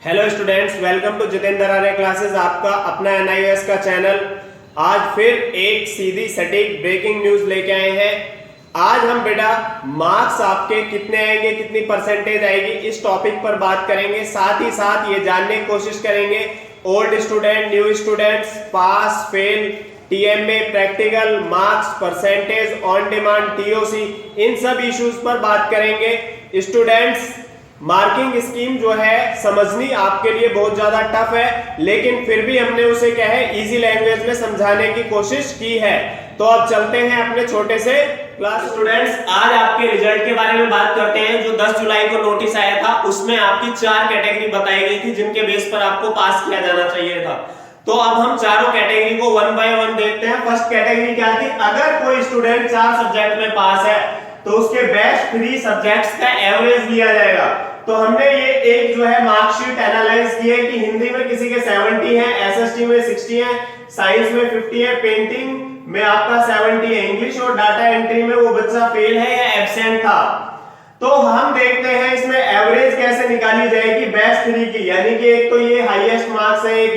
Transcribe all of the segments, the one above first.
Hello students, welcome to Jitendra Arya classes, आपका अपना NIOS का चैनल। आज फिर एक सीधी सटीक ब्रेकिंग न्यूज लेके आए हैं। आज हम बेटा मार्क्स आपके कितने आएंगे, कितनी परसेंटेज आएगी, इस टॉपिक पर बात करेंगे। साथ ही साथ ये जानने की कोशिश करेंगे old student, new students, pass fail, TMA, practical marks, percentage, on demand, TOC, इन सब इश्यूज पर बात करेंगे। स्टूडेंट्स, मार्किंग स्कीम जो है समझनी आपके लिए बहुत ज्यादा टफ है, लेकिन फिर भी हमने उसे क्या है इजी लैंग्वेज में समझाने की कोशिश की है। तो अब चलते हैं अपने छोटे से क्लास। स्टूडेंट्स, आज आपके रिजल्ट के बारे में बात करते हैं। जो 10 जुलाई को नोटिस आया था उसमें आपकी 4 कैटेगरी बताई गई थी जिनके बेस पर आपको पास किया जाना चाहिए था। तो अब हम चारों कैटेगरी को वन बाय वन देखते हैं। फर्स्ट कैटेगरी क्या थी? अगर कोई स्टूडेंट 4 सब्जेक्ट में पास है तो उसके बेस्ट 3 सब्जेक्ट्स का एवरेज लिया जाएगा। तो हमने ये एक जो है मार्कशीट एनालाइज की है कि हिंदी में किसी के 70 है, एसएसटी में 60 है, साइंस में 50 है, पेंटिंग में आपका 70 है, इंग्लिश और डाटा एंट्री में वो बच्चा फेल है या एब्सेंट था। तो हम देखते हैं इसमें एवरेज कैसे निकाली जाएगी बेस्ट 3 की, यानी कि एक तो ये हाईएस्ट मार्क्स है, एक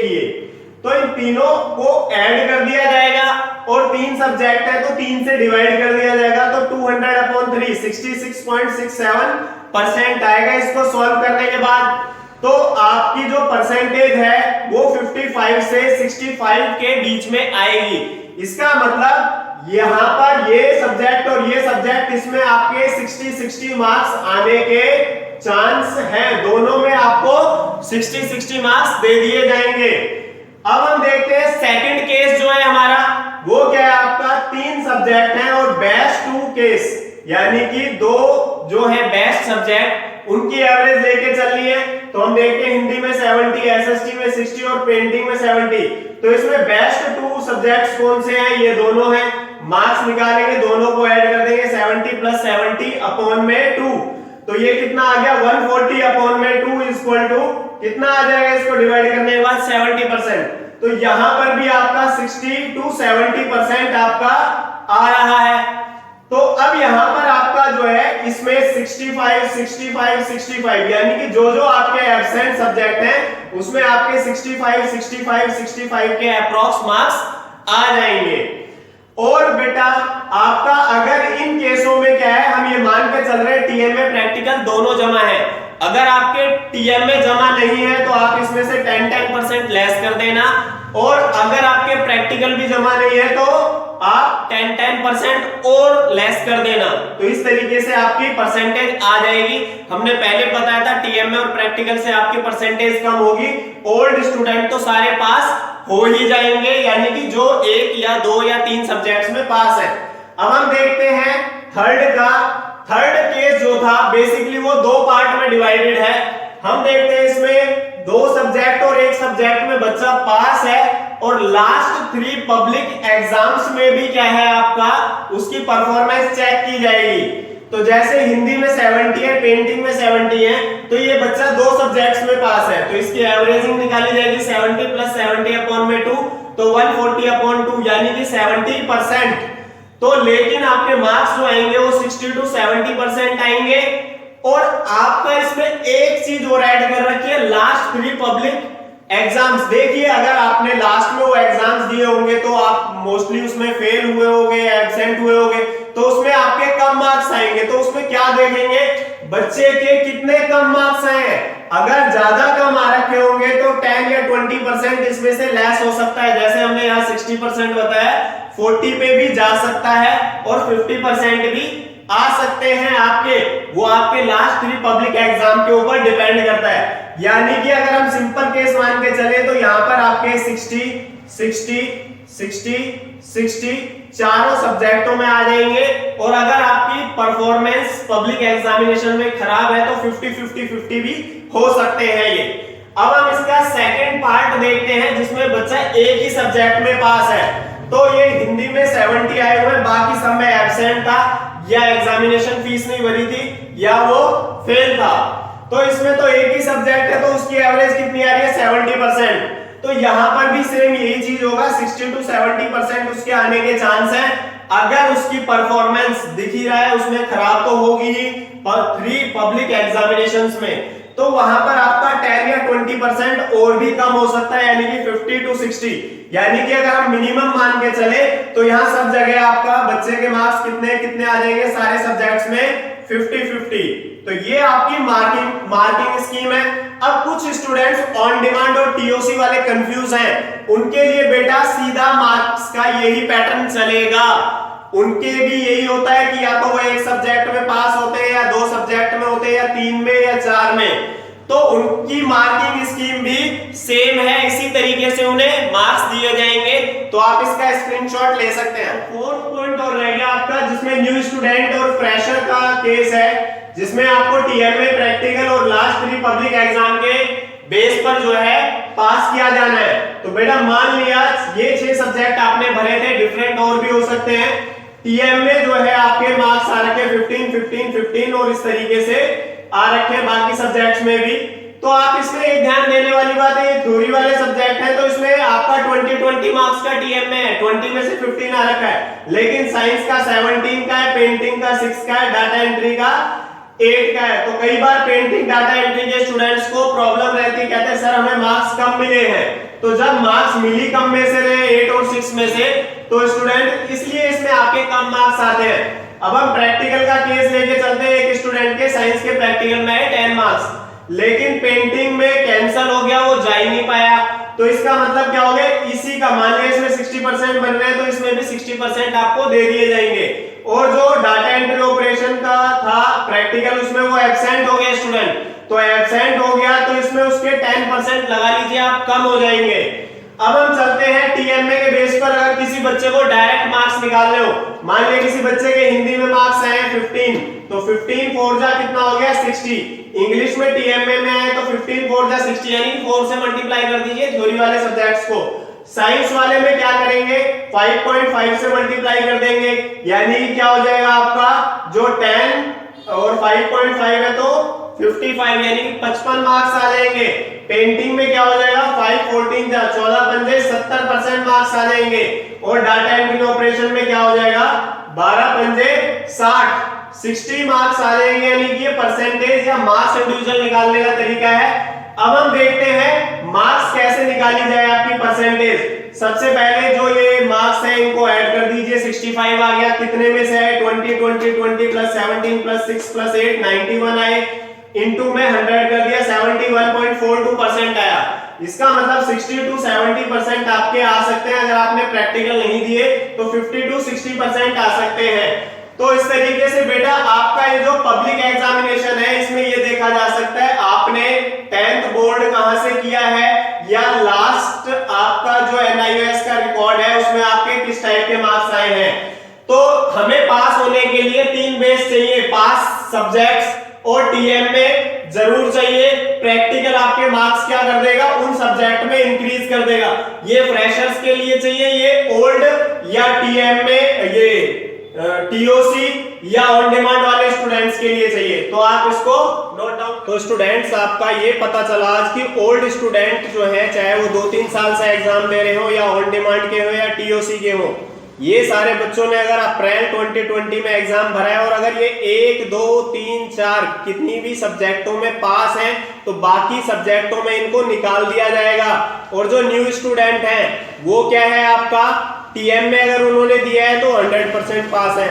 ये। तो इन तीनों को ऐड कर दिया जाएगा और 3 सब्जेक्ट है तो 3 से डिवाइड कर दिया जाएगा। तो 200/3 66.67% आएगा। इसको सॉल्व करने के बाद तो आपकी जो परसेंटेज है वो 55 से 65 के बीच में आएगी। इसका मतलब यहां पर ये सब्जेक्ट और ये सब्जेक्ट, इसमें आपके 60 मार्क्स आने के चांस हैं। दोनों में आपको 60 मार्क्स दे दिए जाएंगे। अब हम देखते हैं सेकंड केस जो है हमारा, वो क्या है आपका 3 सब्जेक्ट हैं और बेस्ट 2 केस, यानी कि 2 जो है बेस्ट सब्जेक्ट उनकी एवरेज लेके चलनी है। तो हम देखते हैं हिंदी में 70, एसएसटी में 60 और पेंटिंग में 70। तो इसमें बेस्ट 2 सब्जेक्ट्स कौन से हैं? ये दोनों हैं। मार्क्स निकालेंगे, दोनों को ऐड कर देंगे, 70 + 70 अपॉन में 2। तो ये कितना आ गया? 140 अपॉन में 2 इक्वल टू कितना आ जाएगा? इसको डिवाइड करने के बाद 70%। तो यहां पर भी आपका 60 to 70% आपका आ रहा है। तो अब यहां पर आपका जो है इसमें 65 यानी कि जो आपके एब्सेंट सब्जेक्ट हैं उसमें आपके 65 के अप्रॉक्स मार्क्स आ जाएंगे। और बेटा आपका अगर इन केसों में क्या है, हम ये मान के चल रहे हैं टीएमए प्रैक्टिकल दोनों जमा है। अगर आपके टीएमए जमा नहीं है तो आप इसमें से 10% लेस कर देना, और अगर आपके प्रैक्टिकल भी जमा नहीं है तो आप 10% और लेस कर देना। तो इस तरीके से आपकी परसेंटेज आ जाएगी। हमने पहले बताया था टीएमए और प्रैक्टिकल से आपकी परसेंटेज कम होगी। ओल्ड स्टूडेंट तो सारे पास हो ही जाएंगे, यानी कि जो 1 या 2 या 3 सब्जेक्ट्स में पास है। अब हम देखते हैं थर्ड केस जो था, बेसिकली वो 2 पार्ट में डिवाइडेड है। हम देखते हैं इसमें 2 सब्जेक्ट और 1 सब्जेक्ट में बच्चा पास है और लास्ट 3 पब्लिक एग्जाम्स में भी क्या है आपका उसकी परफॉर्मेंस चेक की जाएगी। तो जैसे हिंदी में 70 है, पेंटिंग में 70 है, तो ये बच्चा 2 सब्जेक्ट्स में पास है तो इसकी एवरेजिंग निकाली जाएगी 70 + 70 अपॉन में 2, तो 140/2 यानी कि 70%। तो लेकिन आपके मार्क्स जो आएंगे वो 60 to 70% आएंगे। और आपका इसमें एक चीज और ऐड कर रखी है, लास्ट 3 पब्लिक एग्जाम्स। देखिए अगर आपने लास्ट में वो एग्जाम्स दिए होंगे तो आप मोस्टली उसमें फेल हुए होंगे, एब्सेंट हुए होंगे, तो उसमें आपके कम मार्क्स आएंगे। तो उसमें क्या देखेंगे, बच्चे के कितने कम मार्क्स आए हैं। अगर ज्यादा कम आ रखे होंगे तो 10 या 20% इसमें से लेस हो सकता है। जैसे हमने यहाँ 60% बताया, 40 पे भी जा सकता है और 50% भी आ सकते हैं आपके। वो आपके लास्ट 3 पब्लिक एग्जाम के ऊपर डिपेंड करता है। यानी कि अगर हम सिंपल केस मान के चले तो यहां पर आपके 60 चारों सब्जेक्टों में आ जाएंगे। और अगर आपकी परफॉर्मेंस पब्लिक एग्जामिनेशन में खराब है तो 50-50 भी हो सकते हैं ये। अब हम इसका सेकंड पार्ट देखते हैं जिसमें बच्चा एक ही सब्जेक्ट में पास है। तो ये हिंदी में 70 आए हुए, बाकी सब में एब्सेंट था या एग्जामिनेशन फीस नहीं भरी थी या वो फेल था। तो इसमें तो एक ही सब्जेक्ट है तो उसकी एवरेज कितनी आ रही है? 70%। तो यहां पर भी सेम यही चीज होगा, 60 to 70% उसके आने के चांस है। अगर उसकी परफॉर्मेंस दिख ही रहा है उसमें खराब तो होगी ही, पर 3 पब्लिक एग्जामिनेशंस में, तो वहां पर आपका 10 या 20% और भी कम हो सकता है, यानी कि 50 to 60। यानी कि अगर हम मिनिमम मान के चले तो यहाँ सब जगह आपका बच्चे के मार्क्स कितने कितने आ जाएंगे, सारे सब्जेक्ट्स में 50-50। तो ये आपकी मार्किंग स्कीम है। अब कुछ स्टूडेंट्स ऑन डिमांड और टीओसी वाले कंफ्यूज हैं, उनके लिए बेटा सीधा मार्क्स का यही पैटर्न चलेगा। उनके भी यही होता है कि या तो वो एक सब्जेक्ट में पास होते हैं, या 2 सब्जेक्ट में होते हैं, या 3 में, या 4 में। तो उनकी मार्किंग स्कीम भी सेम है, इसी तरीके से उन्हें मार्क्स दिए जाएंगे। तो आप इसका स्क्रीनशॉट ले सकते हैं। 4th पॉइंट और रह गया आपका, जिसमें न्यू स्टूडेंट और फ्रेशर का केस है, जिसमें आपको टीएमए प्रैक्टिकल और लास्ट 3 पब्लिक एग्जाम के बेस पर जो है पास किया जाना है। तो बेटा मान लिया ये 6 सब्जेक्ट आपने भरे थे, डिफरेंट और भी हो सकते हैं। टीएम में जो है आपके मार्क्स आ रखे 15 15 15 और इस तरीके से आ रखे बाकी सब्जेक्ट्स में भी। तो आप इसमें एक ध्यान देने वाली बात है, ये थ्योरी वाले सब्जेक्ट है, तो इसमें आपका 20 मार्क्स का टीएम में है, 20 में से 15 आ रखा है। लेकिन साइंस का 17 का है, पेंटिंग का 6 का है, डाटा एंट्री का 8 का है। तो कई बार पेंटिंग डाटा एंट्री के स्टूडेंट्स को प्रॉब्लम रहती है, कहते हैं सर हमें मार्क्स कम मिले हैं। तो जब मार्क्स मिली कम में से रहे 8 और 6 में से, तो स्टूडेंट इसलिए इसमें आपके कम मार्क्स आते हैं। अब हम प्रैक्टिकल का केस लेके चलते हैं। एक स्टूडेंट के साइंस के प्रैक्टिकल में है 10 मार्क्स, लेकिन पेंटिंग में कैंसिल हो गया, वो जा ही नहीं पाया। तो इसका मतलब क्या हो गया, इसी का मान लिया इसमें 60% बन रहे हैं, तो इसमें भी 60% आपको दे दिए जाएंगे। और जो डाटा एंट्री ऑपरेशन का था प्रैक्टिकल, उसमें वो एब्सेंट हो गया स्टूडेंट, तो एब्सेंट हो गया तो इसमें उसके 10% लगा लीजिए आप, कम हो जाएंगे। अब हम चलते हैं टीएमए के बेस पर। अगर किसी बच्चे को डायरेक्ट मार्क्स निकालने हो, मान लिया किसी बच्चे के हिंदी में मार्क्स आए 15, तो 15 4 जा कितना हो गया 60। इंग्लिश में टीएमए में आए तो 15 4 जा 60, यानी 4 से मल्टीप्लाई कर दीजिए थ्योरी वाले सब्जेक्ट्स को। साइंस वाले में क्या करेंगे, 5.5 से मल्टीप्लाई कर देंगे, यानी क्या हो जाएगा आपका जो 10 और 5.5 है तो 55, यानी कि 55 मार्क्स आ जाएंगे। पेंटिंग में क्या हो जाएगा 5 14 जा 14 पंजे 70% मार्क्स आ जाएंगे। और डाटा एंट्री ऑपरेशन में क्या हो जाएगा 12 पंजे 60 मार्क्स आ जाएंगे, यानी कि ये परसेंटेज या मार्क्स इंडिविजुअल निकालने का तरीका है। अब हम देखते हैं मार्क्स कैसे निकाली जाए आपकी परसेंटेज। सबसे पहले जो ये मार्क्स है इनको ऐड कर दीजिए, 65 आ गया, कितने में से है 20 20 20 प्लस 17 प्लस 6 प्लस 8 91 आए, इनटू में 100 कर दिया 71.42% आया। इसका मतलब 60 to 70% आपके आ सकते हैं। अगर आपने प्रैक्टिकल नहीं दिए तो 50 to 60% आ सकते हैं। तो इस तरीके से बेटा आपका ये जो पब्लिक एग्जामिनेशन है इसमें ये देखा जा सकता है आपने 10th बोर्ड कहां से किया है, या लास्ट आपका जो एनआईओएस का रिकॉर्ड है उसमें आपके किस टाइप के मार्क्स आए हैं। तो हमें पास होने के लिए 3 बेस चाहिए, पास सब्जेक्ट्स और टीएम में जरूर चाहिए। प्रैक्टिकल आपके मार्क्स क्या कर देगा, उन सब्जेक्ट में इंक्रीज कर देगा। ये फ्रेशर्स के लिए चाहिए, ये ओल्ड या टीएम में ये टीओसी या ऑन डिमांड वाले स्टूडेंट्स के लिए चाहिए। तो आप इसको नोट डाउन। तो स्टूडेंट्स आपका ये पता चला आज कि ओल्ड स्टूडेंट जो है, चाहे वो 2-3 साल से एग्जाम दे रहे हो, या ऑन डिमांड के हो, या टीओसी के हो, ये सारे बच्चों ने अगर अप्रैल 2020 में एग्जाम भरा है और अगर ये 1 2 3 4 कितनी भी सब्जेक्टों में पास हैं, तो बाकी सब्जेक्टों में इनको निकाल दिया जाएगा। और जो न्यू स्टूडेंट हैं वो क्या है आपका, टीएम में अगर उन्होंने दिया है तो 100% पास है,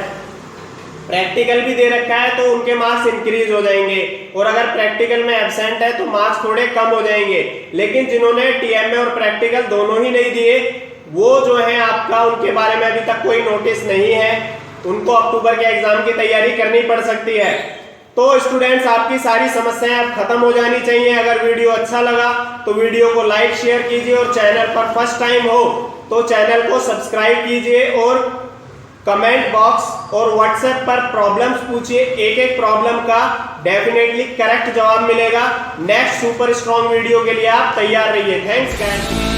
प्रैक्टिकल भी दे रखा है तो उनके मार्क्स इंक्रीज हो जाएंगे। और अगर प्रैक्टिकल में एब्सेंट है तो मार्क्स थोड़े कम हो जाएंगे। लेकिन जिन्होंने टीएम और प्रैक्टिकल दोनों ही नहीं दिए, वो जो है आपका उनके बारे में अभी तक कोई नोटिस नहीं है, उनको अक्टूबर के एग्जाम की तैयारी करनी पड़ सकती है। तो स्टूडेंट्स आपकी सारी समस्याएं अब खत्म हो जानी चाहिए। अगर वीडियो अच्छा लगा तो वीडियो को लाइक शेयर कीजिए, और चैनल पर फर्स्ट टाइम हो तो चैनल को सब्सक्राइब कीजिए, और कमेंट बॉक्स और व्हाट्सएप पर प्रॉब्लम्स पूछिए। एक एक प्रॉब्लम का डेफिनेटली करेक्ट जवाब मिलेगा। नेक्स्ट सुपर स्ट्रॉन्ग वीडियो के लिए आप तैयार रहिए। Thanks guys.